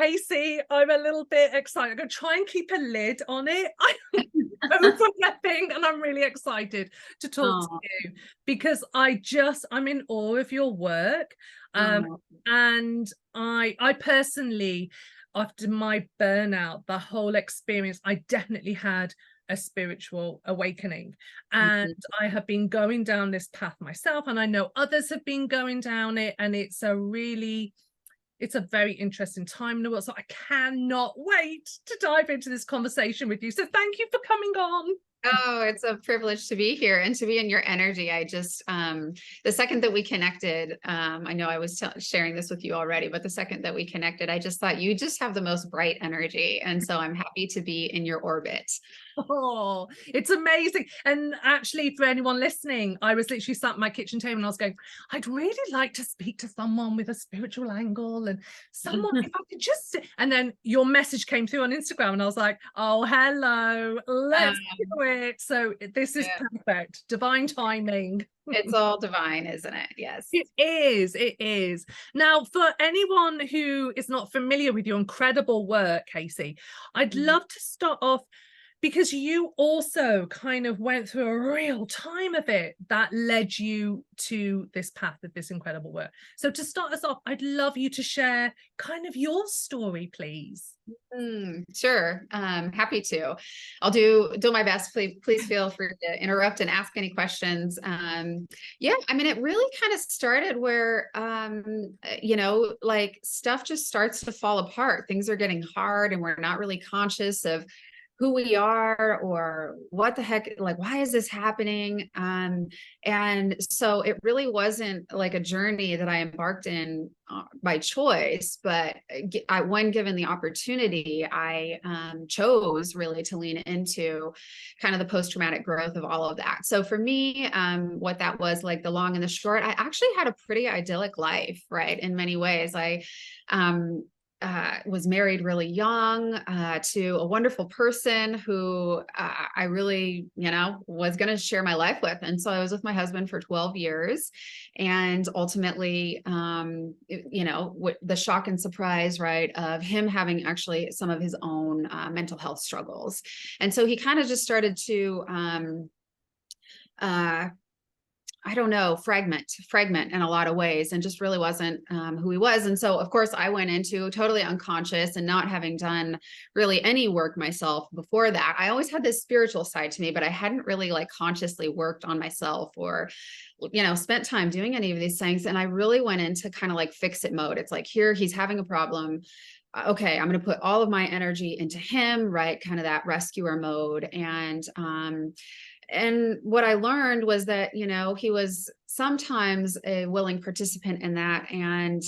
Casey, I'm a little bit excited. I'm going to try and keep a lid on it. I'm overlapping and I'm really excited to talk to you because I'm in awe of your work. And I personally, after my burnout, the whole experience, I definitely had a spiritual awakening, and I have been going down this path myself, and I know others have been going down it, and it's a very interesting time in the world. So I cannot wait to dive into this conversation with you. So thank you for coming on. Oh, it's a privilege to be here and to be in your energy. I just, the second that we connected, I know I was sharing this with you already, but the second that we connected, I just thought you just have the most bright energy. And so I'm happy to be in your orbit. Oh, it's amazing. And actually, for anyone listening, I was literally sat at my kitchen table and I was going, I'd really like to speak to someone with a spiritual angle and someone, if I could just, and then your message came through on Instagram and I was like, oh, hello, let's do it. So this is perfect. Divine timing. It's all divine, isn't it? Yes. It is. It is. Now, for anyone who is not familiar with your incredible work, Casey, I'd love to start off, because you also kind of went through a real time of it that led you to this path of this incredible work. So to start us off, I'd love you to share kind of your story, please. Sure. Happy to. I'll do my best. Please feel free to interrupt and ask any questions. Yeah, I mean, it really kind of started where, like stuff just starts to fall apart. Things are getting hard and we're not really conscious of who we are or what the heck, like, why is this happening? And so it really wasn't like a journey that I embarked in by choice, but when given the opportunity, I chose really to lean into kind of the post-traumatic growth of all of that. So for me, what that was, like the long and the short, I actually had a pretty idyllic life, right? In many ways, I was married really young to a wonderful person who I really, was going to share my life with. And so I was with my husband for 12 years. And ultimately, the shock and surprise, right, of him having actually some of his own mental health struggles. And so he kind of just started to I don't know, fragment in a lot of ways, and just really wasn't who he was. And so, of course, I went into totally unconscious and not having done really any work myself before that. I always had this spiritual side to me, but I hadn't really like consciously worked on myself or, spent time doing any of these things. And I really went into kind of like fix it mode. It's like, here, he's having a problem. Okay, I'm going to put all of my energy into him, right? Kind of that rescuer mode. And what I learned was that, he was sometimes a willing participant in that, and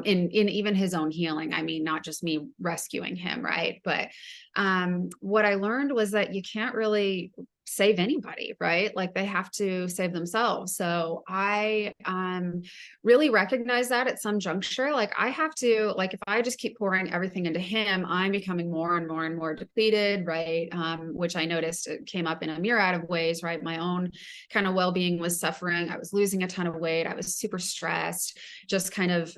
in even his own healing. I mean, not just me rescuing him, right? But what I learned was that you can't really save anybody, right? Like they have to save themselves. So I really recognize that at some juncture, like I have to, like, if I just keep pouring everything into him, I'm becoming more and more and more depleted, right? Which I noticed it came up in a myriad of ways, right? My own kind of well-being was suffering. I was losing a ton of weight. I was super stressed, just kind of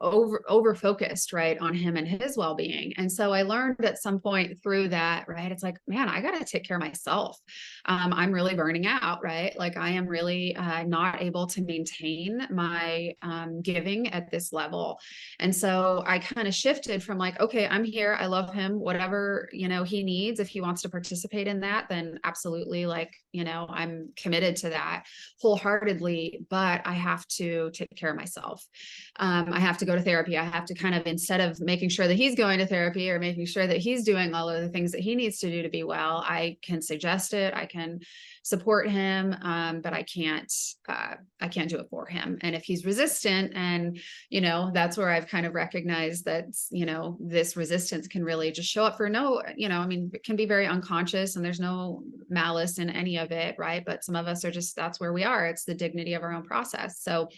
over focused, right, on him and his well-being. And so I learned at some point through that, right, it's like, man, I got to take care of myself. I'm really burning out, right? Like I am really not able to maintain my giving at this level. And so I kind of shifted from like, okay, I'm here, I love him, whatever, he needs, if he wants to participate in that, then absolutely, like, I'm committed to that wholeheartedly, but I have to take care of myself. I have to go to therapy. I have to kind of, instead of making sure that he's going to therapy or making sure that he's doing all of the things that he needs to do to be well, I can suggest it. I can support him, but I can't do it for him. And if he's resistant, and, that's where I've kind of recognized that, this resistance can really just show up for it can be very unconscious and there's no malice in any of it, right? But some of us are just, that's where we are. It's the dignity of our own process. So,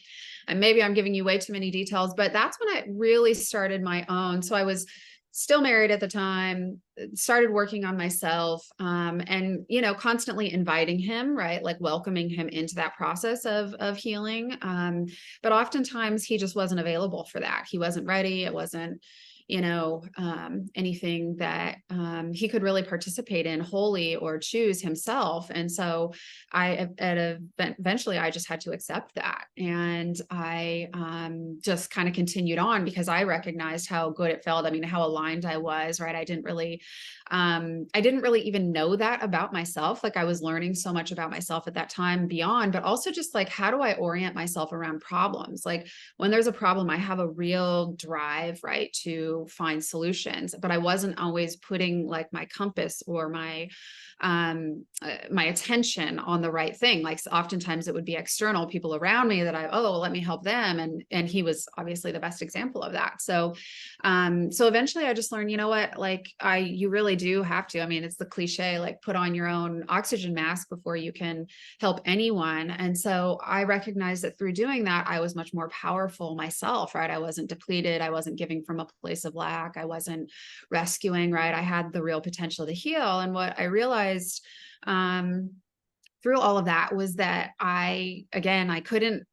and maybe I'm giving you way too many details, but that's when I really started my own. So I was still married at the time, started working on myself, and, constantly inviting him, right? Like welcoming him into that process of healing. But oftentimes he just wasn't available for that. He wasn't ready. It wasn't, anything that he could really participate in wholly or choose himself. And so eventually I just had to accept that. And I just kind of continued on because I recognized how good it felt. I mean, how aligned I was, right? I didn't really even know that about myself. Like I was learning so much about myself at that time beyond, but also just like, how do I orient myself around problems? Like when there's a problem, I have a real drive, right, to find solutions, but I wasn't always putting like my compass or my attention on the right thing. Like oftentimes it would be external people around me that let me help them. And he was obviously the best example of that. So eventually I just learned, you know what, like you really do have to, I mean, it's the cliche, like put on your own oxygen mask before you can help anyone. And so I recognized that through doing that, I was much more powerful myself, right? I wasn't depleted. I wasn't giving from a place of lack. I wasn't rescuing, right? I had the real potential to heal. And what I realized through all of that was that I couldn't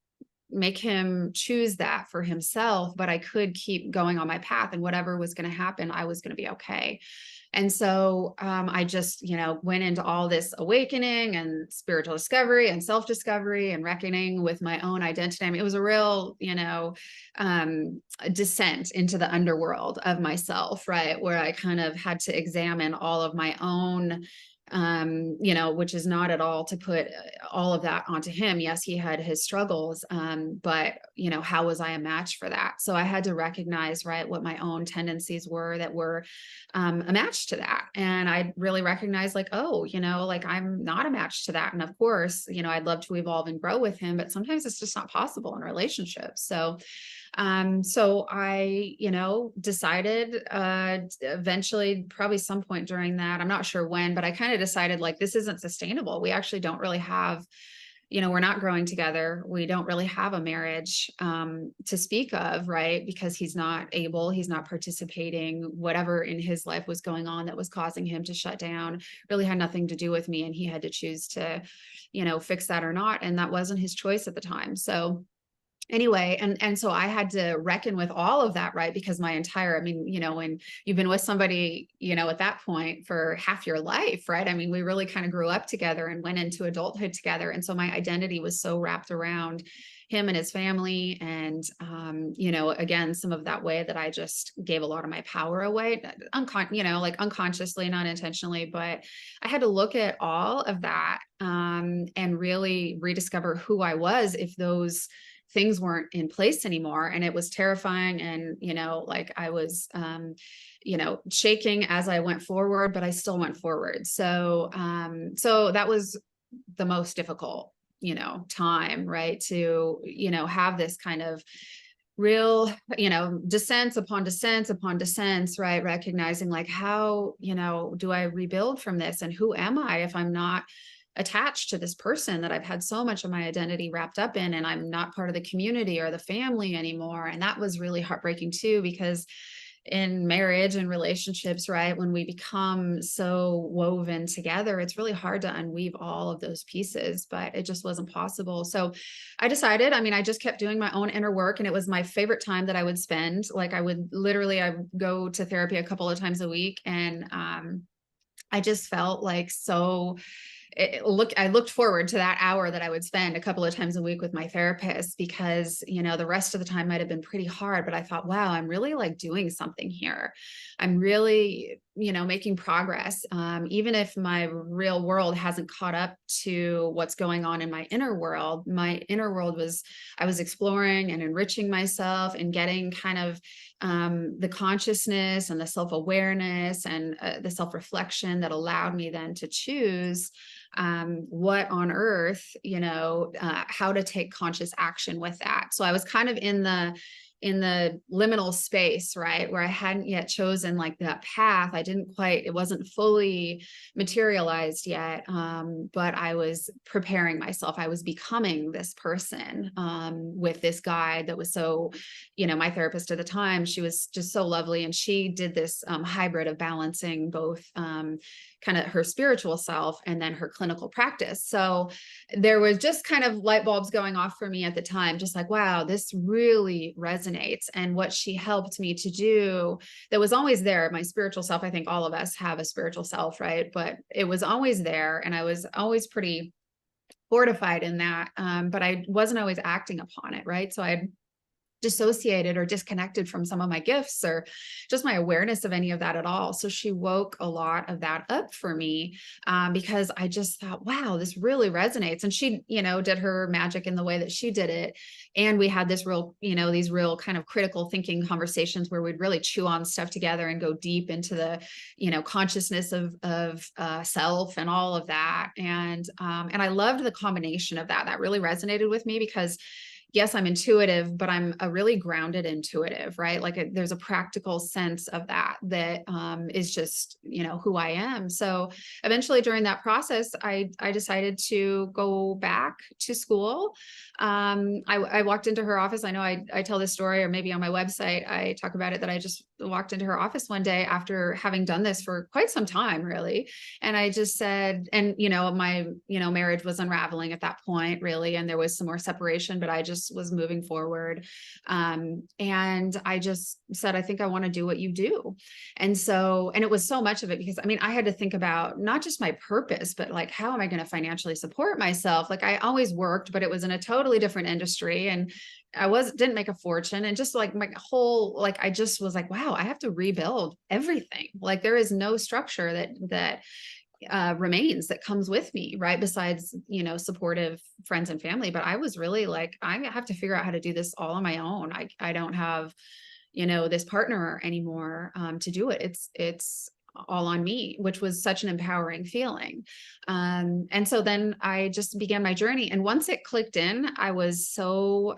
make him choose that for himself, but I could keep going on my path, and whatever was going to happen, I was going to be okay. And so I just, went into all this awakening and spiritual discovery and self-discovery and reckoning with my own identity. I mean, it was a real, descent into the underworld of myself, right? Where I kind of had to examine all of my own which is not at all to put all of that onto him. Yes, he had his struggles, but how was I a match for that? So I had to recognize, right, what my own tendencies were that were a match to that. And I really recognized like, like I'm not a match to that. And of course, I'd love to evolve and grow with him, but sometimes it's just not possible in relationships. So I, decided, eventually, probably some point during that, I'm not sure when, but I kind of decided like, this isn't sustainable. We actually don't really have, we're not growing together. We don't really have a marriage, to speak of, right? Because he's not participating, whatever in his life was going on that was causing him to shut down really had nothing to do with me. And he had to choose to, fix that or not. And that wasn't his choice at the time. So anyway, and so I had to reckon with all of that, right? Because when you've been with somebody, at that point for half your life, right? I mean, we really kind of grew up together and went into adulthood together. And so my identity was so wrapped around him and his family. And, again, some of that way that I just gave a lot of my power away, unconsciously, not intentionally, but I had to look at all of that, and really rediscover who I was if those things weren't in place anymore. And it was terrifying. And, I was, shaking as I went forward, but I still went forward. So that was the most difficult, time, right. To, have this kind of real, descents upon descents upon descents, right. Recognizing like, how, do I rebuild from this? And who am I if I'm not attached to this person that I've had so much of my identity wrapped up in, and I'm not part of the community or the family anymore. And that was really heartbreaking too, because in marriage and relationships, right, when we become so woven together, it's really hard to unweave all of those pieces, but it just wasn't possible. So I decided, I just kept doing my own inner work, and it was my favorite time that I would spend. Like I would go to therapy a couple of times a week. And I just felt like I looked forward to that hour that I would spend a couple of times a week with my therapist, because, the rest of the time might've been pretty hard, but I thought, wow, I'm really like doing something here. I'm really, making progress. Even if my real world hasn't caught up to what's going on in my inner world was, I was exploring and enriching myself and getting kind of, the consciousness and the self-awareness and the self-reflection that allowed me then to choose what on earth, how to take conscious action with that. So I was kind of in the liminal space, right, where I hadn't yet chosen like that path. It wasn't fully materialized yet. But I was preparing myself. I was becoming this person, with this guy that was so, my therapist at the time, she was just so lovely. And she did this hybrid of balancing both, kind of her spiritual self and then her clinical practice. So there was just kind of light bulbs going off for me at the time, just like, wow, this really resonates resonates. And what she helped me to do that was always there, my spiritual self, I think all of us have a spiritual self, right? But it was always there. And I was always pretty fortified in that. But I wasn't always acting upon it, right? So I dissociated or disconnected from some of my gifts or just my awareness of any of that at all. So she woke a lot of that up for me, because I just thought, wow, this really resonates. And she, did her magic in the way that she did it. And we had this real, these real kind of critical thinking conversations where we'd really chew on stuff together and go deep into the, consciousness of self and all of that. And I loved the combination of that. That really resonated with me because yes, I'm intuitive, but I'm a really grounded intuitive, right? Like there's a practical sense of that is just, who I am. So eventually during that process, I decided to go back to school. I walked into her office. I know I tell this story, or maybe on my website, I talk about it, that I just walked into her office one day after having done this for quite some time, really. And I just said, and, my, marriage was unraveling at that point, really. And there was some more separation, but I just was moving forward. And I just said, I think I want to do what you do. And it was so much of it because I had to think about not just my purpose, but like, how am I going to financially support myself? Like I always worked, but it was in a totally different industry. And I didn't make a fortune, and just like my whole, like, I just was like, wow, I have to rebuild everything. Like there is no structure that remains that comes with me, right? Besides, supportive friends and family. But I was really like, I have to figure out how to do this all on my own. I don't have, this partner anymore, to do it. It's all on me, which was such an empowering feeling. And so then I just began my journey. And once it clicked in, I was so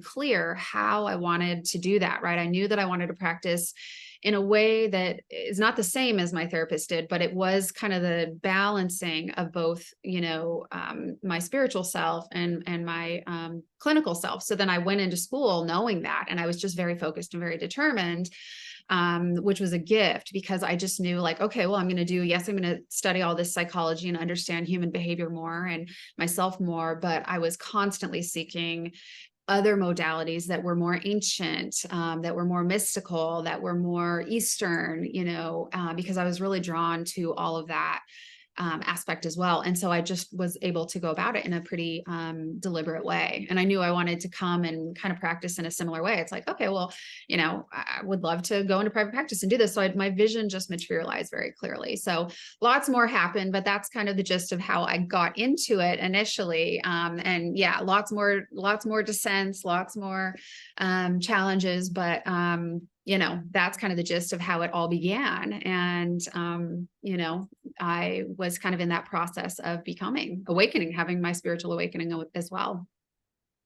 clear how I wanted to do that, right? I knew that I wanted to practice in a way that is not the same as my therapist did, but it was kind of the balancing of both, my spiritual self and my clinical self. So then I went into school knowing that, and I was just very focused and very determined, which was a gift because I just knew like, okay, well, I'm going to study all this psychology and understand human behavior more and myself more, but I was constantly seeking other modalities that were more ancient, that were more mystical, that were more Eastern, because I was really drawn to all of that aspect as well. And so I just was able to go about it in a pretty deliberate way. And I knew I wanted to come and kind of practice in a similar way. It's like, okay, well, I would love to go into private practice and do this. So my vision just materialized very clearly. So lots more happened, but that's kind of the gist of how I got into it initially. And yeah, lots more descents, lots more challenges, but that's kind of the gist of how it all began. And, I was kind of in that process of awakening, having my spiritual awakening as well.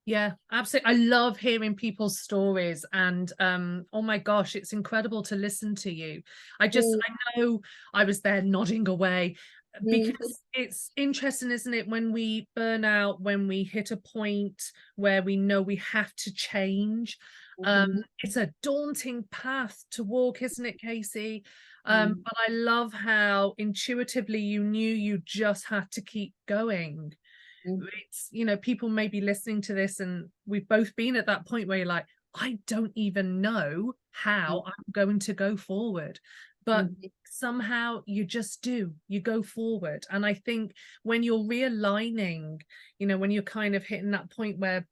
Yeah, absolutely. I love hearing people's stories, and oh my gosh, it's incredible to listen to you. I know I was there nodding away because it's interesting, isn't it? When we burn out, when we hit a point where we know we have to change, it's a daunting path to walk, isn't it, Casey? But I love how intuitively you knew you just had to keep going. It's, people may be listening to this and we've both been at that point where you're like, I don't even know how I'm going to go forward, but somehow you just do, you go forward. And I think when you're realigning, when you're kind of hitting that point where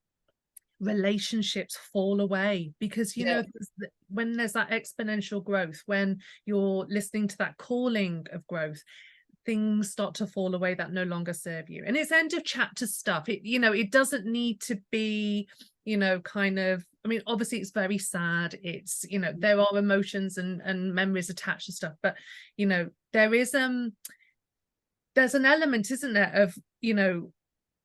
relationships fall away, because when there's that exponential growth, when you're listening to that calling of growth, things start to fall away that no longer serve you. And it's end of chapter stuff. It doesn't need to be obviously it's very sad, it's there are emotions and memories attached to stuff, but there is there's an element, isn't there, of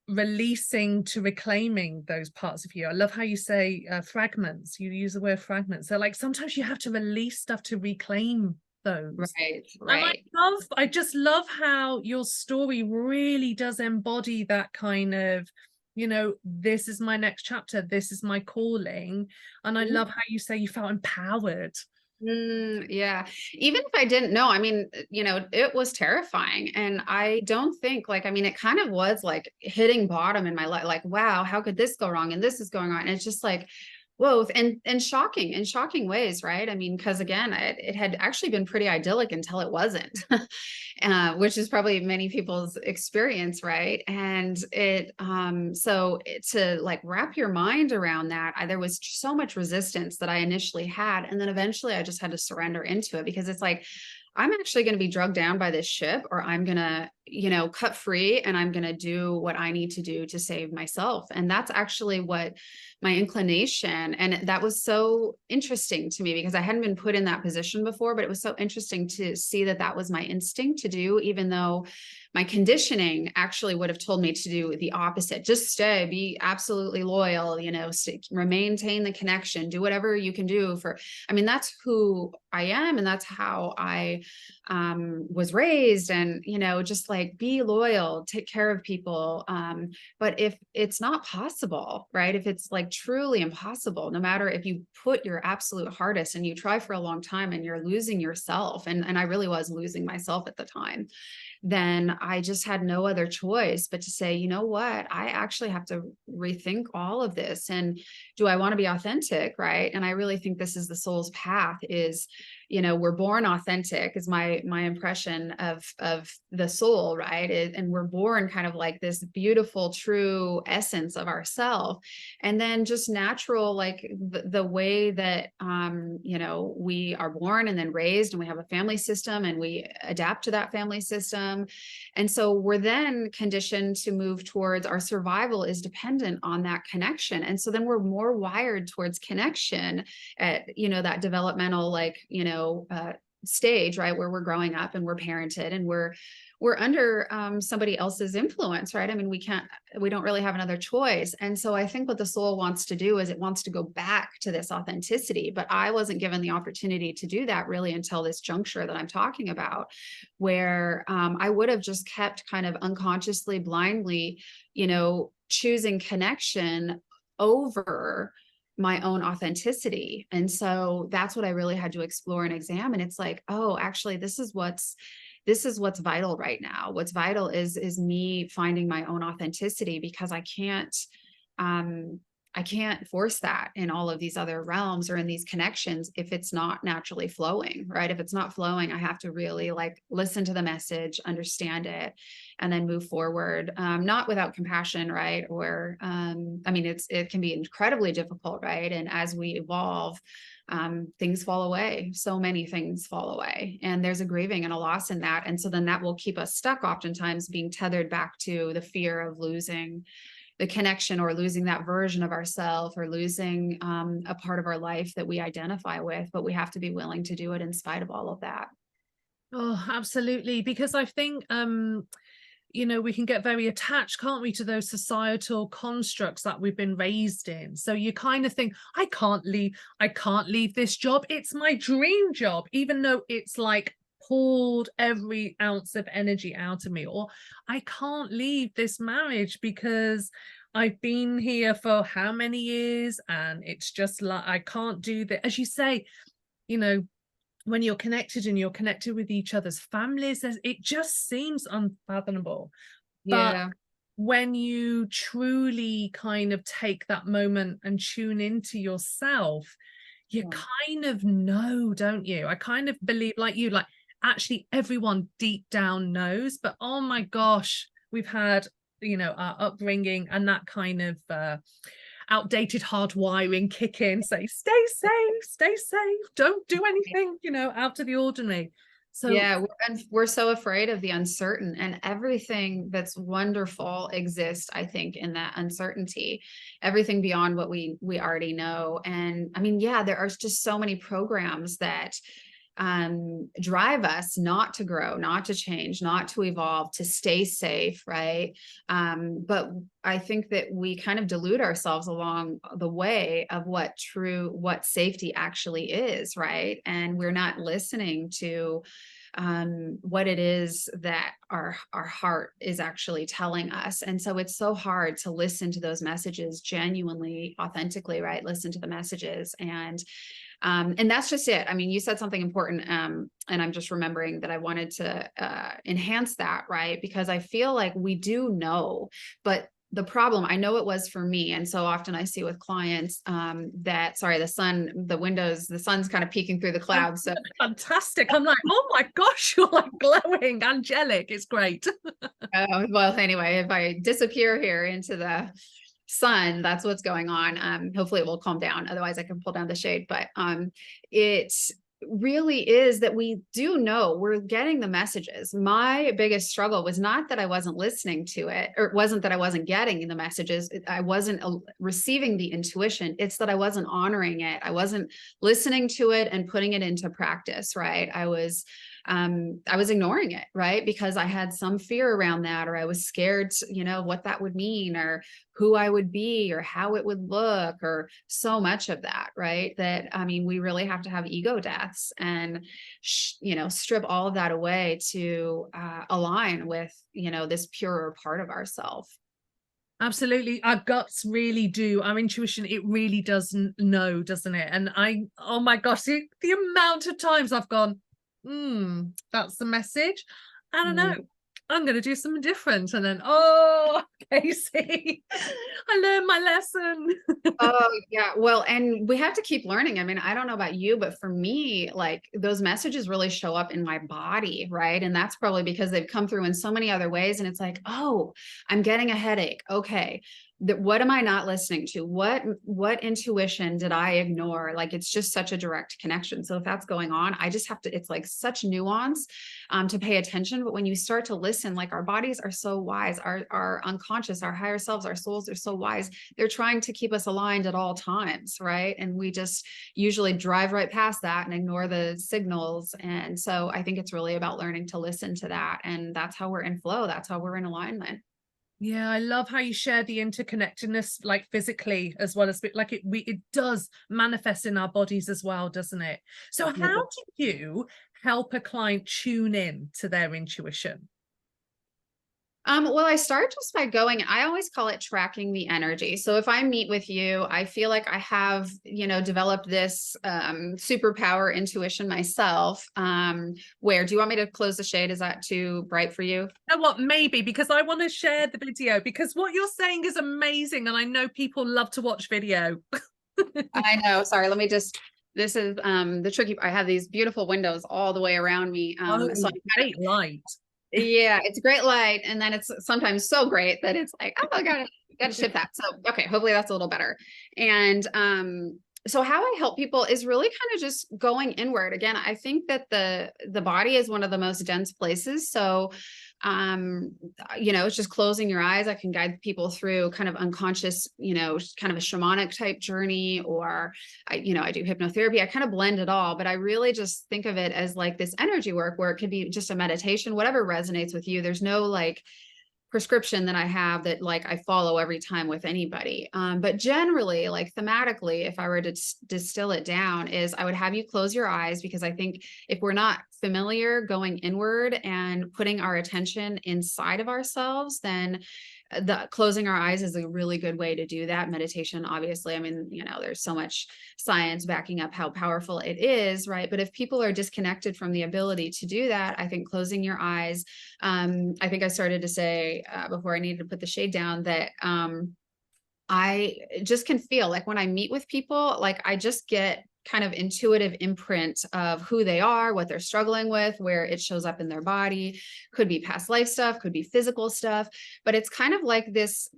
releasing to reclaiming those parts of you. I love how you say fragments. You use the word fragments. So like sometimes you have to release stuff to reclaim those. Right. And I just love how your story really does embody that kind of, this is my next chapter, this is my calling. And I love how you say you felt empowered. Yeah. Even if I didn't know, it was terrifying. And I don't think it kind of was like hitting bottom in my life. Like, wow, how could this go wrong? And this is going on. And it's just like, Both, and shocking in shocking ways, right? I mean, because again, it had actually been pretty idyllic until it wasn't, which is probably many people's experience, right? And to like wrap your mind around that, there was so much resistance that I initially had, and then eventually I just had to surrender into it, because it's like, I'm actually going to be drugged down by this ship, or I'm going to, cut free, and I'm going to do what I need to do to save myself. And that's actually what my inclination, and that was so interesting to me, because I hadn't been put in that position before, but it was so interesting to see that that was my instinct to do, even though my conditioning actually would have told me to do the opposite. Just stay, be absolutely loyal, maintain the connection, do whatever you can do I mean, that's who I am. And that's how I was raised, and, just like, be loyal, take care of people. But if it's not possible, right? If it's like truly impossible, no matter if you put your absolute hardest and you try for a long time and you're losing yourself, and I really was losing myself at the time, then I just had no other choice but to say, you know what, I actually have to rethink all of this. And do I want to be authentic? Right. And I really think this is the soul's path is, we're born authentic, is my impression of the soul, right? And we're born kind of like this beautiful, true essence of ourself. And then just natural, like the way that, we are born and then raised, and we have a family system, and we adapt to that family system. And so we're then conditioned to move towards, our survival is dependent on that connection. And so then we're more wired towards connection at, that developmental, like, stage, right? Where we're growing up and we're parented, and we're under somebody else's influence, right? I mean, we don't really have another choice. And so I think what the soul wants to do is it wants to go back to this authenticity, but I wasn't given the opportunity to do that really until this juncture that I'm talking about, where I would have just kept kind of unconsciously, blindly, choosing connection over my own authenticity. And so that's what I really had to explore and examine. It's like, oh, actually, this is what's vital right now. What's vital is me finding my own authenticity, because I can't force that in all of these other realms or in these connections if it's not naturally flowing, right? If it's not flowing, I have to really like listen to the message, understand it, and then move forward. Not without compassion, right? Or, I mean, it can be incredibly difficult, right? And as we evolve, things fall away. So many things fall away, and there's a grieving and a loss in that. And so then that will keep us stuck, oftentimes being tethered back to the fear of losing the connection, or losing that version of ourselves, or losing a part of our life that we identify with. But we have to be willing to do it in spite of all of that. Oh, absolutely. Because I think, we can get very attached, can't we, to those societal constructs that we've been raised in. So you kind of think, I can't leave this job. It's my dream job, even though it's like pulled every ounce of energy out of me. Or I can't leave this marriage because I've been here for how many years, and it's just like, I can't do that. As you say, when you're connected and you're connected with each other's families, it just seems unfathomable. But Yeah. when you truly kind of take that moment and tune into yourself, you Yeah. kind of know, don't you? I kind of believe, like you, like actually everyone deep down knows, but oh my gosh, we've had, our upbringing and that kind of outdated hardwiring kick in, say, stay safe, don't do anything, out of the ordinary. So Yeah, we're so afraid of the uncertain, and everything that's wonderful exists, I think, in that uncertainty, everything beyond what we already know. And I mean, yeah, there are just so many programs that drive us not to grow, not to change, not to evolve, to stay safe, right? But I think that we kind of delude ourselves along the way of what safety actually is, right? And we're not listening to what it is that our heart is actually telling us. And so it's so hard to listen to those messages genuinely, authentically, right? Listen to the messages. And that's just it. I mean, you said something important, and I'm just remembering that I wanted to enhance that, right? Because I feel like we do know, but the problem, I know it was for me. And so often I see with clients that, sorry, the sun's kind of peeking through the clouds. So fantastic. I'm like, oh my gosh, you're like glowing, angelic. It's great. well, anyway, if I disappear here into the sun, that's what's going on. Hopefully it will calm down. Otherwise I can pull down the shade. But it really is that we do know we're getting the messages. My biggest struggle was not that I wasn't listening to it, or it wasn't that I wasn't getting the messages. I wasn't receiving the intuition. It's that I wasn't honoring it. I wasn't listening to it and putting it into practice, right? I was ignoring it, right? Because I had some fear around that, or I was scared, what that would mean, or who I would be, or how it would look, or so much of that, right? That, we really have to have ego deaths and, strip all of that away to align with, this purer part of ourself. Absolutely. Our guts really do. Our intuition, it really does know, doesn't it? And oh my gosh, the amount of times I've gone, that's the message. I don't know. I'm going to do something different. And then, oh, Casey, I learned my lesson. Oh, yeah. Well, and we have to keep learning. I don't know about you, but for me, like those messages really show up in my body, right? And that's probably because they've come through in so many other ways. And it's like, oh, I'm getting a headache. Okay. What am I not listening to? What intuition did I ignore? Like, it's just such a direct connection. So if that's going on, I just have to, it's like such nuance to pay attention. But when you start to listen, like our bodies are so wise, our unconscious, our higher selves, our souls are so wise. They're trying to keep us aligned at all times, right? And we just usually drive right past that and ignore the signals. And so I think it's really about learning to listen to that. And that's how we're in flow. That's how we're in alignment. Yeah, I love how you share the interconnectedness, like physically as well as like it does manifest in our bodies as well, doesn't it? So how do you help a client tune in to their intuition? Well, I start just by I always call it tracking the energy. So if I meet with you, I feel like I have, developed this superpower intuition myself. Where do you want me to close the shade? Is that too bright for you? You know what? Maybe, because I want to share the video, because what you're saying is amazing. And I know people love to watch video. I know. Sorry. This is the tricky. I have these beautiful windows all the way around me. So great light. Yeah, it's a great light. And then it's sometimes so great that it's like, oh, I gotta shift that. So, okay, hopefully that's a little better. And so how I help people is really kind of just going inward. Again, I think that the body is one of the most dense places. So it's just closing your eyes. I can guide people through kind of unconscious, kind of a shamanic type journey, or I do hypnotherapy. I kind of blend it all, but I really just think of it as like this energy work where it could be just a meditation, whatever resonates with you. There's no like prescription that I have that like I follow every time with anybody. But generally, like thematically, if I were to distill it down, is I would have you close your eyes, because I think if we're not familiar going inward and putting our attention inside of ourselves, then the closing our eyes is a really good way to do that. Meditation, obviously, there's so much science backing up how powerful it is, right? But if people are disconnected from the ability to do that, I think closing your eyes, I think I started to say before I needed to put the shade down that I just can feel like when I meet with people, like I just get kind of intuitive imprint of who they are, what they're struggling with, where it shows up in their body. Could be past life stuff, could be physical stuff, but it's kind of like this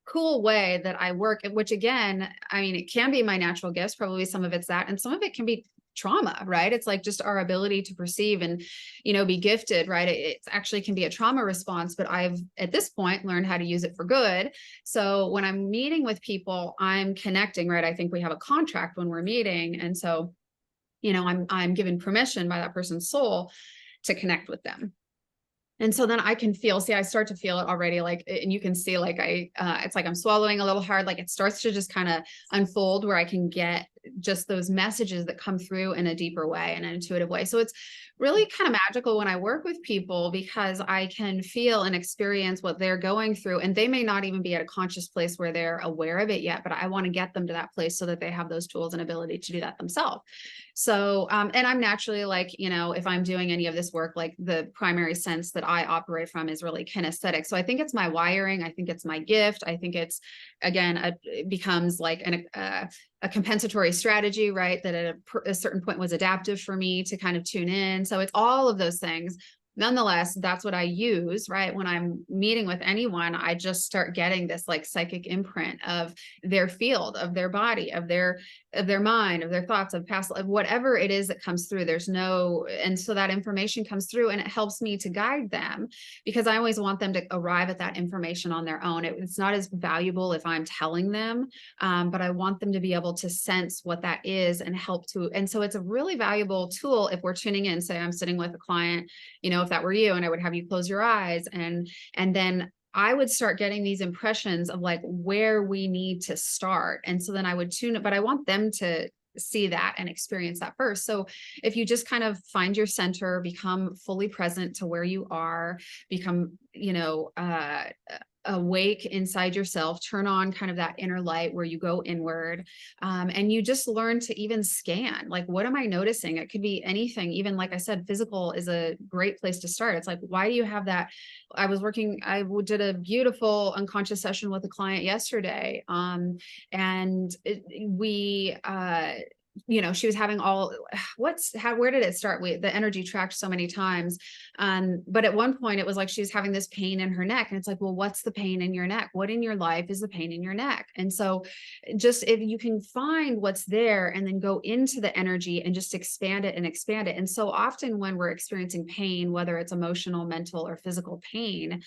cool way that I work, which again, it can be my natural gifts, probably some of it's that, and some of it can be trauma, right? It's like just our ability to perceive and, be gifted, right? It actually can be a trauma response, but I've at this point learned how to use it for good. So when I'm meeting with people, I'm connecting, right? I think we have a contract when we're meeting. And so, I'm given permission by that person's soul to connect with them. And so then I can I start to feel it already, like, and you can see like it's like I'm swallowing a little hard, like it starts to just kind of unfold where I can get just those messages that come through in a deeper way, in an intuitive way. So it's really kind of magical when I work with people, because I can feel and experience what they're going through, and they may not even be at a conscious place where they're aware of it yet, but I want to get them to that place so that they have those tools and ability to do that themselves. So, and I'm naturally like, if I'm doing any of this work, like the primary sense that I operate from is really kinesthetic. So I think it's my wiring. I think it's my gift. I think it's, again, it becomes like a compensatory strategy, right? That at a certain point was adaptive for me to kind of tune in. So it's all of those things. Nonetheless, that's what I use, right? When I'm meeting with anyone, I just start getting this like psychic imprint of their field, of their body, of their mind, of their thoughts, of past, of whatever it is that comes through. And so that information comes through and it helps me to guide them, because I always want them to arrive at that information on their own. It's not as valuable if I'm telling them, but I want them to be able to sense what that is and help to. And so it's a really valuable tool if we're tuning in. Say I'm sitting with a client, if that were you, and I would have you close your eyes, and then I would start getting these impressions of like where we need to start. And so then I would tune it, but I want them to see that and experience that first. So if you just kind of find your center, become fully present to where you are, become, awake inside yourself, turn on kind of that inner light where you go inward, and you just learn to even scan, like, what am I noticing? It could be anything. Even like I said, physical is a great place to start. It's like, why do you have that? I did a beautiful unconscious session with a client yesterday, and she was having where did it start? The energy tracked so many times. But at one point it was like, she was having this pain in her neck, and it's like, well, what's the pain in your neck? What in your life is the pain in your neck? And so just, if you can find what's there and then go into the energy and just expand it and expand it. And so often when we're experiencing pain, whether it's emotional, mental, or physical pain,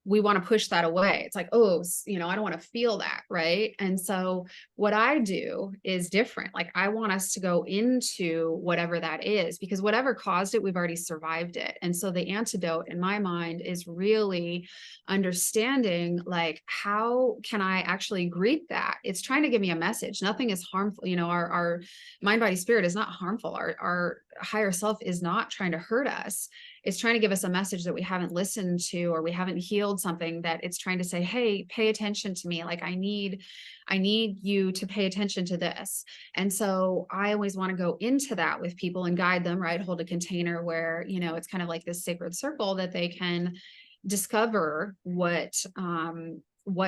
we want to push that away. It's like, oh, I don't want to feel that. Right. And so what I do is different. Like, I want us to go into whatever that is, because whatever caused it, we've already survived it. And so the antidote in my mind is really understanding, like, how can I actually greet that? It's trying to give me a message. Nothing is harmful. Our mind, body, spirit is not harmful. Our higher self is not trying to hurt us. It's trying to give us a message that we haven't listened to, or we haven't healed something, that it's trying to say, hey, pay attention to me. Like, I need you to pay attention to this. And so I always want to go into that with people and guide them, right? Hold a container where, it's kind of like this sacred circle that they can discover what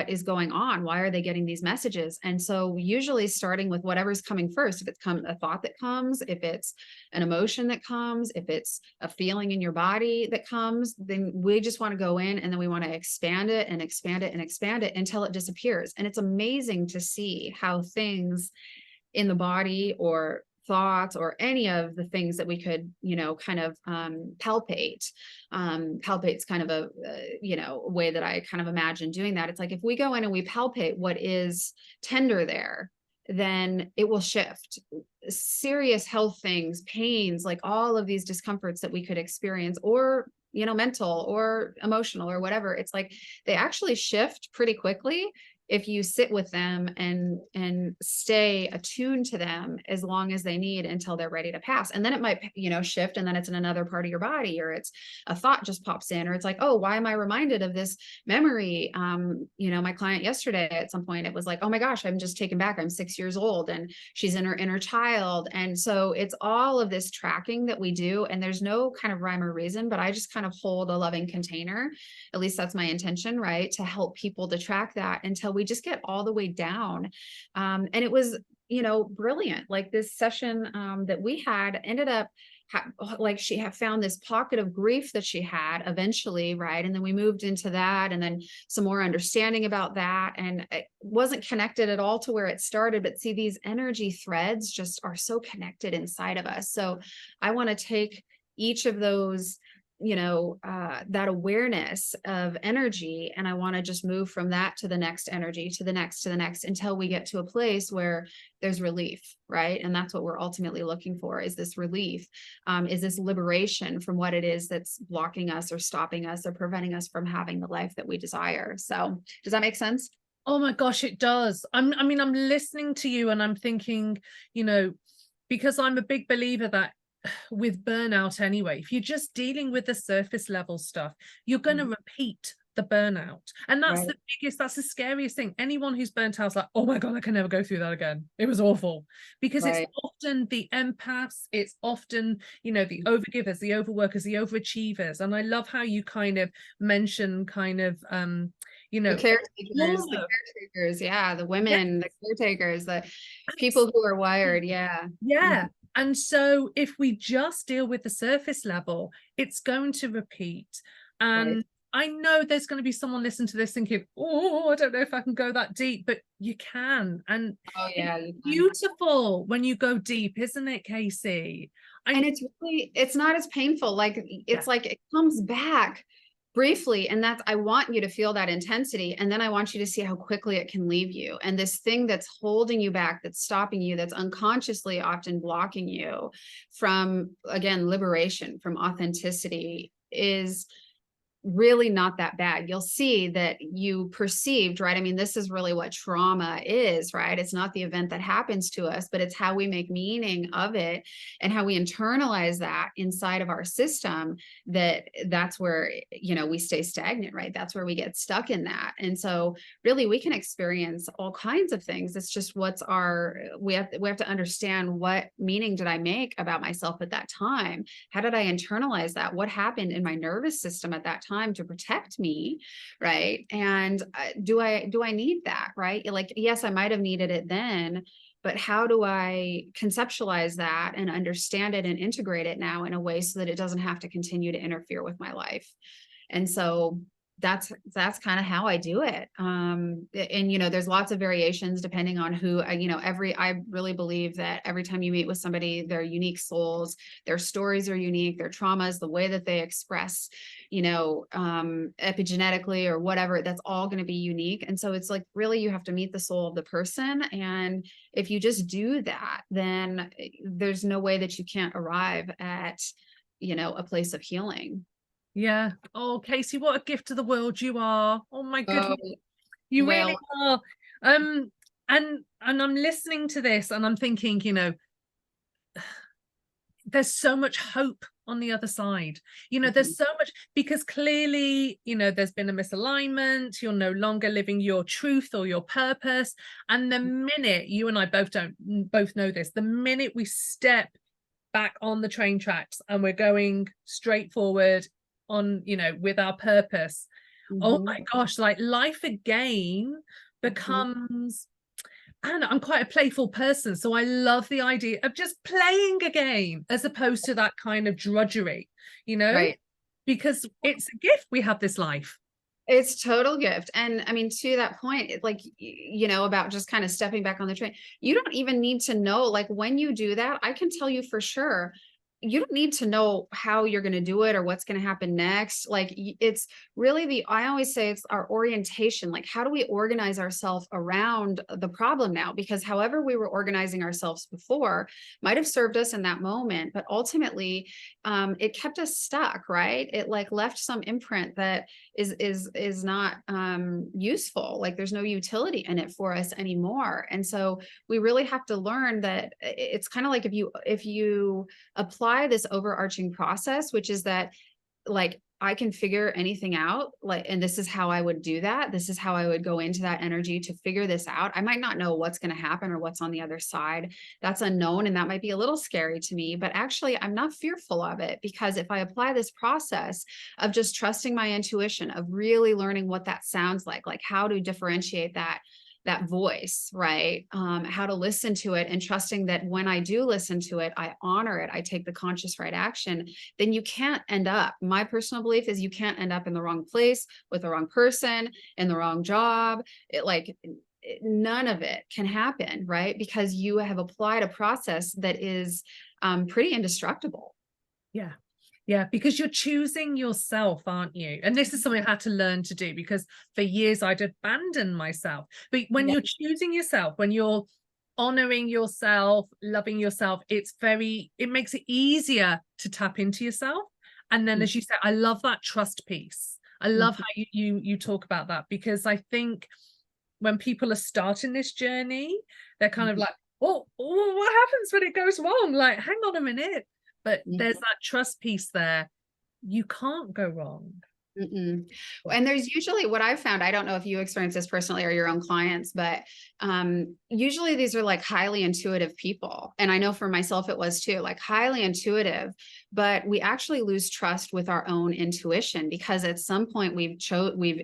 is going on. Why are they getting these messages? And so usually starting with whatever's coming first, if it's a thought that comes, if it's an emotion that comes, if it's a feeling in your body that comes, then we just want to go in, and then we want to expand it and expand it and expand it until it disappears. And it's amazing to see how things in the body, or thoughts, or any of the things that we could, kind of palpate's kind of a way that I kind of imagine doing that. It's like, if we go in and we palpate what is tender there, then it will shift. Serious health things, pains, like all of these discomforts that we could experience, or mental or emotional or whatever, it's like they actually shift pretty quickly if you sit with them and stay attuned to them as long as they need, until they're ready to pass. And then it might, shift, and then it's in another part of your body, or it's a thought just pops in, or it's like, oh, why am I reminded of this memory? My client yesterday, at some point, it was like, oh my gosh, I'm just taken back. I'm 6 years old, and she's in her inner child. And so it's all of this tracking that we do, and there's no kind of rhyme or reason, but I just kind of hold a loving container. At least that's my intention, right? To help people to track that until we just get all the way down. And it was, brilliant. Like, this session that we had ended up like, she had found this pocket of grief that she had eventually, right? And then we moved into that, and then some more understanding about that. And it wasn't connected at all to where it started, but see, these energy threads just are so connected inside of us. So I want to take each of those, that awareness of energy, and I want to just move from that to the next energy, to the next, until we get to a place where there's relief, right? And that's what we're ultimately looking for, is this relief, is this liberation from what it is that's blocking us, or stopping us, or preventing us from having the life that we desire. So does that make sense? Oh my gosh, it does. I mean, I'm listening to you and I'm thinking, you know, because I'm a big believer that with burnout anyway, if you're just dealing with the surface level stuff, you're going to Mhm. repeat the burnout. And that's Right. the biggest, that's the scariest thing. Anyone who's burnt out is like, oh my God, I can never go through that again. It was awful. Because it's Right. often the empaths, it's often, you know, the overgivers, the overworkers, the overachievers. And I love how you kind of mention kind of, you The know, caretakers, trauma. yeah, the Yeah, women, the caretakers, the people who are wired, yeah. yeah. Mhm. And so if we just deal with the surface level, it's going to repeat. Right. And I know there's going to be someone listening to this thinking, oh, I don't know if I can go that deep, but you can. And Oh, it's yeah, you can. beautiful when you go deep, isn't it, Casey? And I it's not as painful. Like, Yeah, it's like it comes back briefly. And that's, I want you to feel that intensity. And then I want you to see how quickly it can leave you. And this thing that's holding you back, that's stopping you, that's unconsciously often blocking you from, again, liberation, from authenticity, is really not that bad. You'll see that you perceived, right? I mean, this is really what trauma is, right? It's not the event that happens to us, but it's how we make meaning of it and how we internalize that inside of our system, that's where, you know, we stay stagnant, right? That's where we get stuck in that. And so really we can experience all kinds of things. It's just we have to understand, what meaning did I make about myself at that time? How did I internalize that? What happened in my nervous system at that time to protect me, right? And do I need that, right? Like, yes, I might have needed it then, but how do I conceptualize that and understand it and integrate it now in a way so that it doesn't have to continue to interfere with my life? And so that's kind of how I do it. And you know, there's lots of variations depending on who you know, I really believe that every time you meet with somebody, they're unique souls, their stories are unique, their traumas, the way that they express, you know, epigenetically or whatever, that's all going to be unique. And so it's like, really, you have to meet the soul of the person. And if you just do that, then there's no way that you can't arrive at, you know, a place of healing. yeah. Oh, Casey, what a gift to the world you are. Oh my Oh, goodness. You really well, are. Um, and I'm listening to this and I'm thinking, you know, there's so much hope on the other side. You know, mhm, there's so much, because clearly, you know, there's been a misalignment, you're no longer living your truth or your purpose. And the minute, you and I both know this, the minute we step back on the train tracks and we're going straight forward on, you know, with our purpose, oh mhm, my gosh, like life again mhm. becomes, and I'm quite a playful person, so I love the idea of just playing a game as opposed to that kind of drudgery, you know, Right. because it's a gift we have this life. It's total gift. And I mean, to that point, like, you know, about just kind of stepping back on the train, you don't even need to know, like, when you do that, I can tell you for sure, you don't need to know how you're going to do it or what's going to happen next. Like, it's really I always say it's our orientation. Like, how do we organize ourselves around the problem now? Because however we were organizing ourselves before might have served us in that moment, but ultimately, it kept us stuck, right? It like left some imprint that is not useful. Like, there's no utility in it for us anymore. And so we really have to learn that it's kind of like, if you apply this overarching process, which is that, like, I can figure anything out, like, and this is how I would do that. This is how I would go into that energy to figure this out. I might not know what's going to happen or what's on the other side. That's unknown. And that might be a little scary to me, but actually I'm not fearful of it, because if I apply this process of just trusting my intuition, of really learning what that sounds like how to differentiate that voice, right? How to listen to it, and trusting that when I do listen to it, I honor it, I take the conscious right action, then you can't end up, my personal belief is, you can't end up in the wrong place with the wrong person in the wrong job. None of it can happen, right? Because you have applied a process that is pretty indestructible. Yeah. Yeah, because you're choosing yourself, aren't you? And this is something I had to learn to do, because for years I'd abandoned myself. But when Yeah. you're choosing yourself, when you're honoring yourself, loving yourself, it makes it easier to tap into yourself. And then, as you said, I love that trust piece. I love Mhm. how you talk about that, because I think when people are starting this journey, they're kind of like, oh, what happens when it goes wrong? Like, hang on a minute. But there's that trust piece there. You can't go wrong. And there's usually, what I've found, I don't know if you experience this personally or your own clients, but usually these are like highly intuitive people. And I know for myself, it was too, like highly intuitive, but we actually lose trust with our own intuition because at some point we've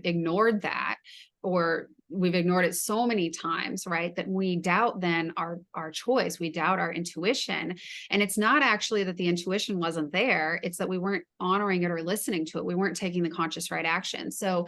ignored that, or we've ignored it so many times, right? That we doubt then our choice, we doubt our intuition. And it's not actually that the intuition wasn't there. It's that we weren't honoring it or listening to it. We weren't taking the conscious right action. So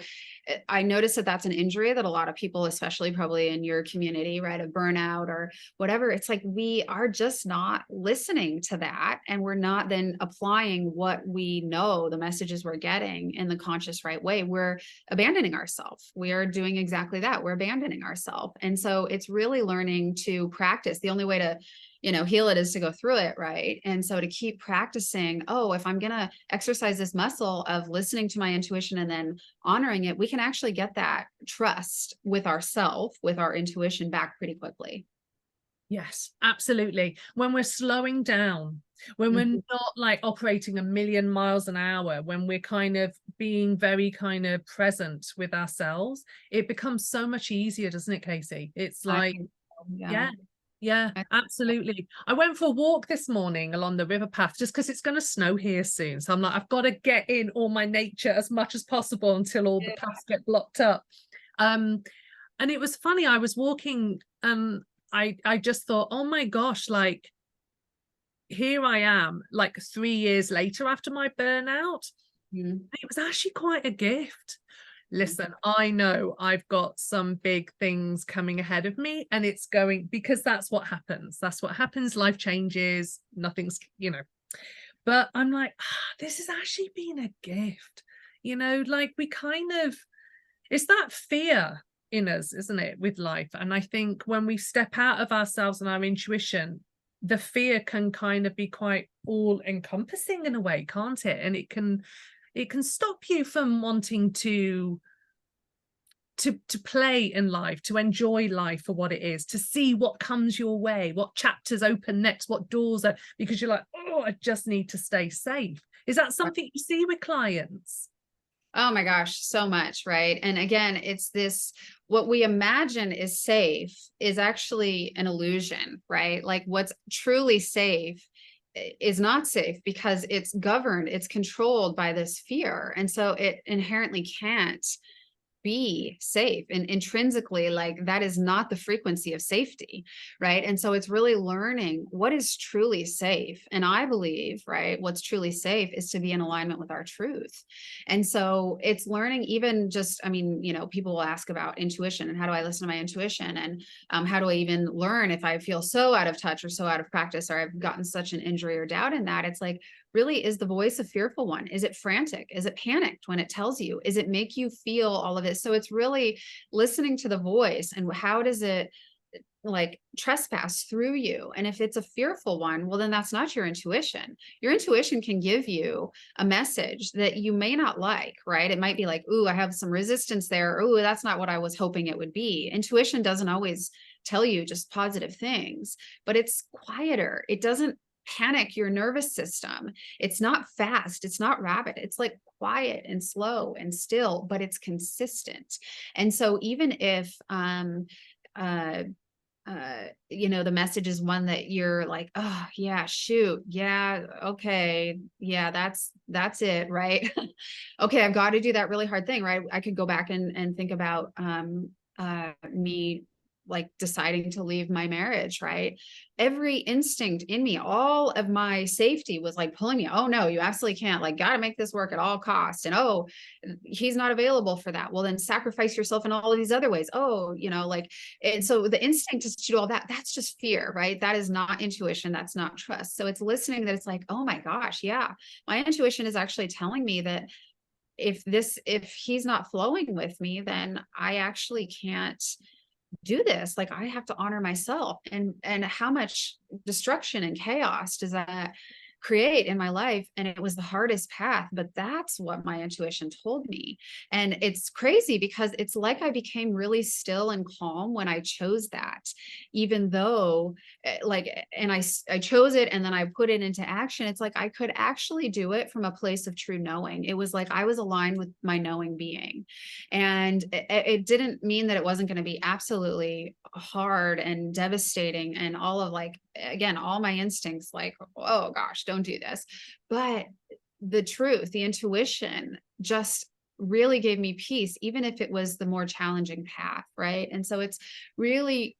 I noticed that that's an injury that a lot of people, especially probably in your community, right, of burnout or whatever, it's like we are just not listening to that. And we're not then applying what we know, the messages we're getting in the conscious right way. We're abandoning ourselves. We are doing exactly that. We're abandoning ourselves. And so it's really learning to practice. The only way to heal it is to go through it. Right. And so to keep practicing, oh, if I'm going to exercise this muscle of listening to my intuition and then honoring it, we can actually get that trust with ourself, with our intuition back pretty quickly. Yes, absolutely. When we're slowing down, when we're not like operating a million miles an hour, when we're kind of being very kind of present with ourselves, it becomes so much easier, doesn't it, Casey? It's like, yeah, absolutely. I went for a walk this morning along the river path just because it's going to snow here soon. So I'm like, I've got to get in all my nature as much as possible until all the paths get blocked up. And it was funny. I was walking and I just thought, oh my gosh, like here I am, like 3 years later after my burnout. It was actually quite a gift. Listen, I know I've got some big things coming ahead of me, and it's going, because that's what happens. That's what happens. Life changes. Nothing's, but I'm like, this has actually been a gift, like we kind of, it's that fear in us, isn't it, with life? And I think when we step out of ourselves and our intuition, the fear can kind of be quite all encompassing in a way, can't it? And it can stop you from wanting to play in life, to enjoy life for what it is, to see what comes your way, what chapters open next, what doors are, because you're like, oh, I just need to stay safe. Is that something you see with clients? Oh my gosh, so much, right? And again, it's this, what we imagine is safe is actually an illusion, right? Like what's truly safe is not safe because it's governed, it's controlled by this fear. And so it inherently can't be safe, and intrinsically, like that is not the frequency of safety, right? And so it's really learning what is truly safe. And I believe, right, what's truly safe is to be in alignment with our truth. And so it's learning, even just, I mean, people will ask about intuition and how do I listen to my intuition, and how do I even learn if I feel so out of touch or so out of practice, or I've gotten such an injury or doubt in that. It's like, really, is the voice a fearful one? Is it frantic? Is it panicked when it tells you? Is it make you feel all of it? So it's really listening to the voice, and how does it like trespass through you? And if it's a fearful one, well, then that's not your intuition. Your intuition can give you a message that you may not like, right? It might be like, ooh, I have some resistance there. Ooh, that's not what I was hoping it would be. Intuition doesn't always tell you just positive things, but it's quieter. It doesn't panic your nervous system. It's not fast. It's not rapid. It's like quiet and slow and still, but it's consistent. And so even if, the message is one that you're like, oh yeah, shoot. Yeah. Okay. Yeah, that's it. Right. Okay. I've got to do that really hard thing. Right. I could go back and think about, me like deciding to leave my marriage, right? Every instinct in me, all of my safety was like pulling me, oh no, you absolutely can't, like, got to make this work at all costs. And oh, he's not available for that. Well, then sacrifice yourself in all of these other ways. Oh, and so the instinct is to do all that. That's just fear, right? That is not intuition. That's not trust. So it's listening that it's like, oh my gosh, yeah, my intuition is actually telling me that if he's not flowing with me, then I actually can't do this. Like I have to honor myself, and how much destruction and chaos does that create in my life. And it was the hardest path, but that's what my intuition told me. And it's crazy because it's like I became really still and calm when I chose that, even though I chose it and then I put it into action. It's like I could actually do it from a place of true knowing. It was like I was aligned with my knowing being. And it didn't mean that it wasn't going to be absolutely hard and devastating and all of like, again, all my instincts like, oh gosh, don't do this. But the truth, the intuition just really gave me peace, even if it was the more challenging path. Right. And so it's really,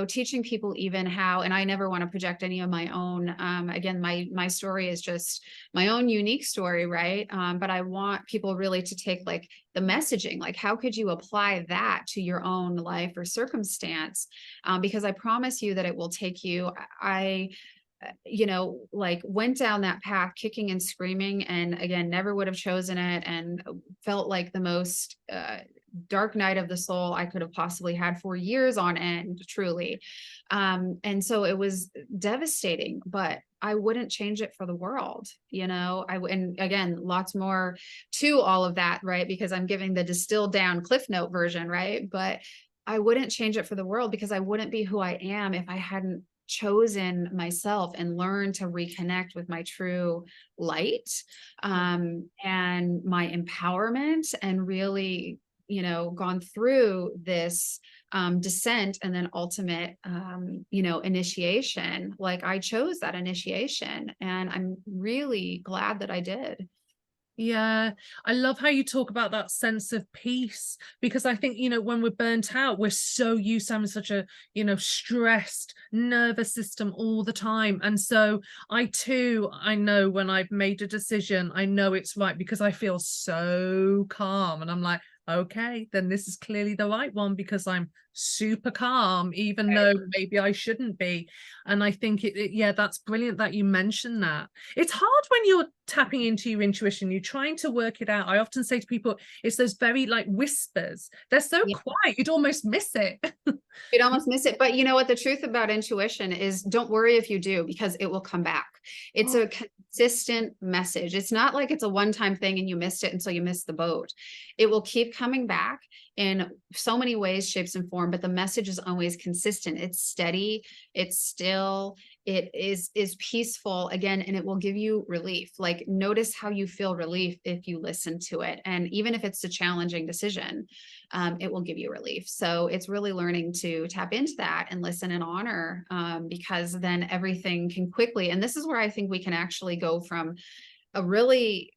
teaching people even how, and I never want to project any of my own, again, my story is just my own unique story. Right. But I want people really to take like the messaging, like how could you apply that to your own life or circumstance? Because I promise you that it will take you. I like went down that path kicking and screaming, and again, never would have chosen it, and felt like the most dark night of the soul I could have possibly had for years on end, truly. And so it was devastating, but I wouldn't change it for the world. And again, lots more to all of that, right? Because I'm giving the distilled down Cliff Note version, right? But I wouldn't change it for the world, because I wouldn't be who I am if I hadn't chosen myself and learned to reconnect with my true light, and my empowerment, and really, gone through this descent and then ultimate, initiation. Like I chose that initiation, and I'm really glad that I did. Yeah, I love how you talk about that sense of peace, because I think, when we're burnt out, we're so used to having such a, stressed nervous system all the time. And so I know when I've made a decision, I know it's right because I feel so calm, and I'm like, okay, then this is clearly the right one because I'm super calm, even though maybe I shouldn't be. And I think yeah, that's brilliant that you mentioned that. It's hard when you're tapping into your intuition, you're trying to work it out. I often say to people, it's those very like whispers. They're so Yeah. quiet, you'd almost miss it. You'd almost miss it. But you know what? The truth about intuition is, don't worry if you do, because it will come back. It's a consistent message. It's not like it's a one-time thing and you missed it, and so you missed the boat. It will keep coming back in so many ways, shapes, and form, but the message is always consistent. It's steady, it's still, it is peaceful again, and it will give you relief. Like notice how you feel relief if you listen to it. And even if it's a challenging decision, it will give you relief. So it's really learning to tap into that and listen and honor, because then everything can quickly, and this is where I think we can actually go from a really,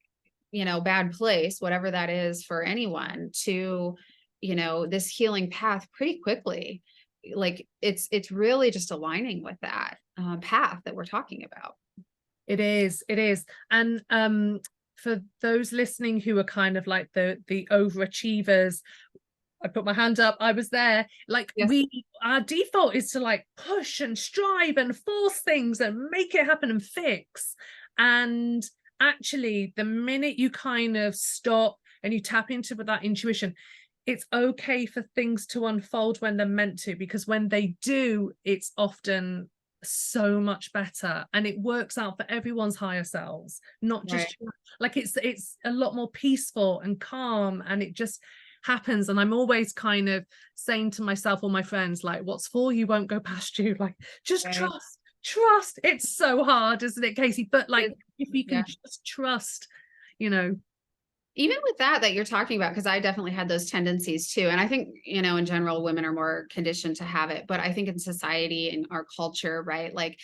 bad place, whatever that is for anyone, to, this healing path pretty quickly. Like it's really just aligning with that path that we're talking about. It is. And for those listening who are kind of like the overachievers, I put my hand up, I was there. Like Yes. Our default is to like push and strive and force things and make it happen and fix. And actually, the minute you kind of stop and you tap into that intuition, it's okay for things to unfold when they're meant to, because when they do, it's often so much better, and it works out for everyone's higher selves, not just like it's a lot more peaceful and calm, and it just happens. And I'm always kind of saying to myself or my friends, like, what's for you won't go past you, like just trust. It's so hard, isn't it, Casey? But like if we can just trust, even with that you're talking about, because I definitely had those tendencies too. And I think, in general, women are more conditioned to have it. But I think in society, in our culture, right, like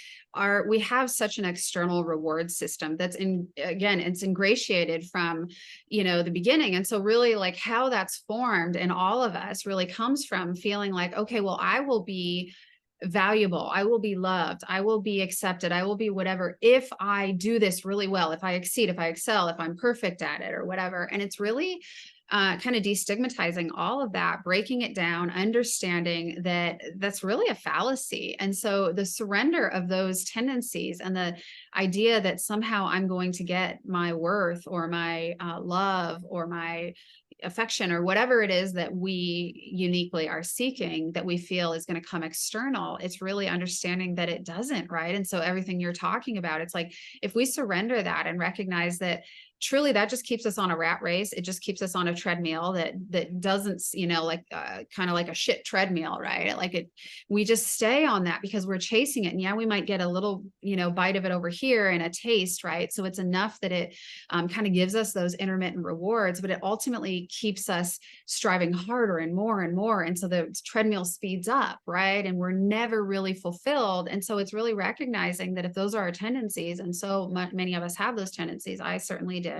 we have such an external reward system that's it's ingratiated from, the beginning. And so really like how that's formed in all of us really comes from feeling like, okay, well, I will be valuable, I will be loved, I will be accepted, I will be whatever if I do this really well, if I exceed, if I excel, if I'm perfect at it or whatever. And it's really kind of destigmatizing all of that, breaking it down, understanding that that's really a fallacy. And so the surrender of those tendencies and the idea that somehow I'm going to get my worth or my love or my, affection or whatever it is that we uniquely are seeking that we feel is going to come external, it's really understanding that it doesn't, right? And so everything you're talking about, it's like, if we surrender that and recognize that truly that just keeps us on a rat race, it just keeps us on a treadmill that doesn't, like kind of like a shit treadmill, right? Like we just stay on that because we're chasing it. And yeah, we might get a little, bite of it over here and a taste, right? So it's enough that it kind of gives us those intermittent rewards, but it ultimately keeps us striving harder and more and more. And so the treadmill speeds up, right? And we're never really fulfilled. And so it's really recognizing that if those are our tendencies, and so many of us have those tendencies, I certainly did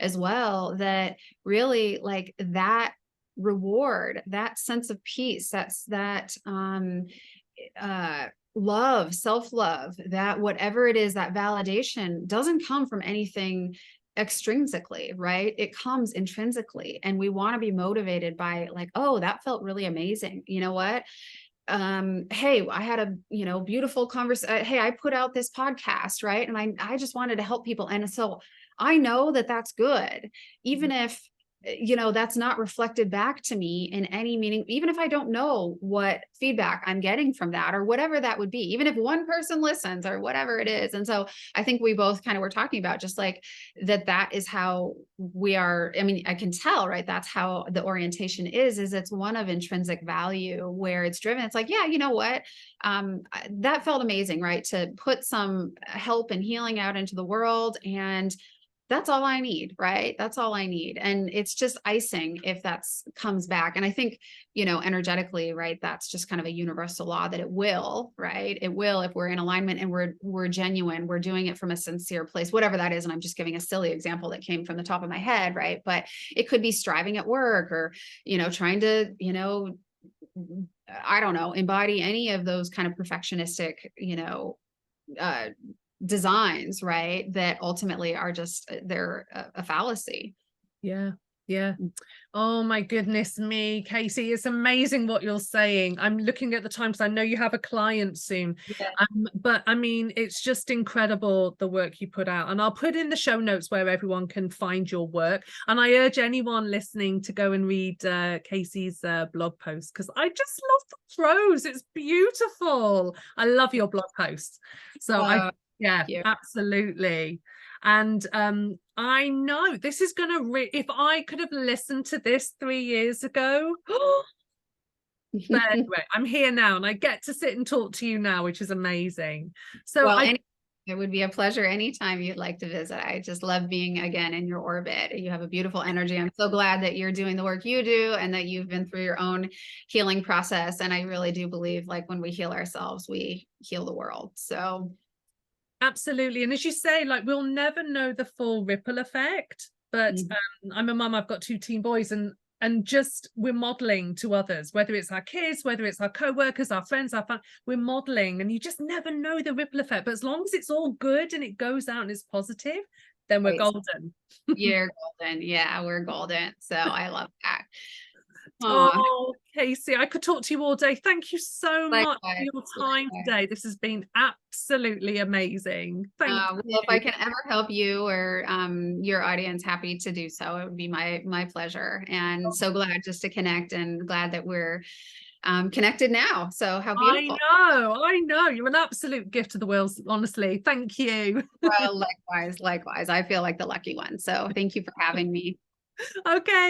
as well, that really like that reward, that sense of peace, that love, self-love, that whatever it is, that validation doesn't come from anything extrinsically, right? It comes intrinsically. And we want to be motivated by like, oh, that felt really amazing. You know what? Hey, I had a, beautiful conversation. Hey, I put out this podcast, right? And I just wanted to help people. And so I know that that's good, even if, that's not reflected back to me in any meaning, even if I don't know what feedback I'm getting from that or whatever that would be, even if one person listens or whatever it is. And so I think we both kind of were talking about just like that is how we are. I mean, I can tell, right? That's how the orientation is it's one of intrinsic value where it's driven. It's like, yeah, you know what? That felt amazing, right? To put some help and healing out into the world. And that's all I need, right? That's all I need. And it's just icing if that's comes back. And I think, energetically, right, that's just kind of a universal law that it will, right? It will, if we're in alignment and we're genuine, we're doing it from a sincere place, whatever that is. And I'm just giving a silly example that came from the top of my head, right? But it could be striving at work or, trying to, I don't know, embody any of those kind of perfectionistic, designs, right? That ultimately are just, they're a fallacy. Yeah. Oh my goodness me, Casey, it's amazing what you're saying. I'm looking at the time because I know you have a client soon. Yeah. But I mean, it's just incredible the work you put out, and I'll put in the show notes where everyone can find your work. And I urge anyone listening to go and read Casey's blog post, because I just love the prose. It's beautiful. I love your blog posts. So yeah, absolutely. And I know this is gonna if I could have listened to this 3 years ago, but anyway, I'm here now and I get to sit and talk to you now, which is amazing. So well, it would be a pleasure anytime you'd like to visit. I just love being again in your orbit. You have a beautiful energy. I'm so glad that you're doing the work you do and that you've been through your own healing process. And I really do believe like when we heal ourselves, we heal the world. So absolutely. And as you say, like we'll never know the full ripple effect, but I'm a mum, I've got 2 teen boys, and just we're modeling to others, whether it's our kids, whether it's our co-workers, our friends, our family, we're modeling, and you just never know the ripple effect. But as long as it's all good and it goes out and it's positive, then we're golden. You're golden. Yeah, we're golden. So I love that. Oh, Casey, I could talk to you all day. Thank you so much for your time today. This has been absolutely amazing. Thank you. Well, if I can ever help you or your audience, happy to do so. It would be my pleasure. And so glad just to connect, and glad that we're connected now. So how beautiful. I know. You're an absolute gift to the world, honestly. Thank you. Well, likewise. I feel like the lucky one. So thank you for having me. Okay.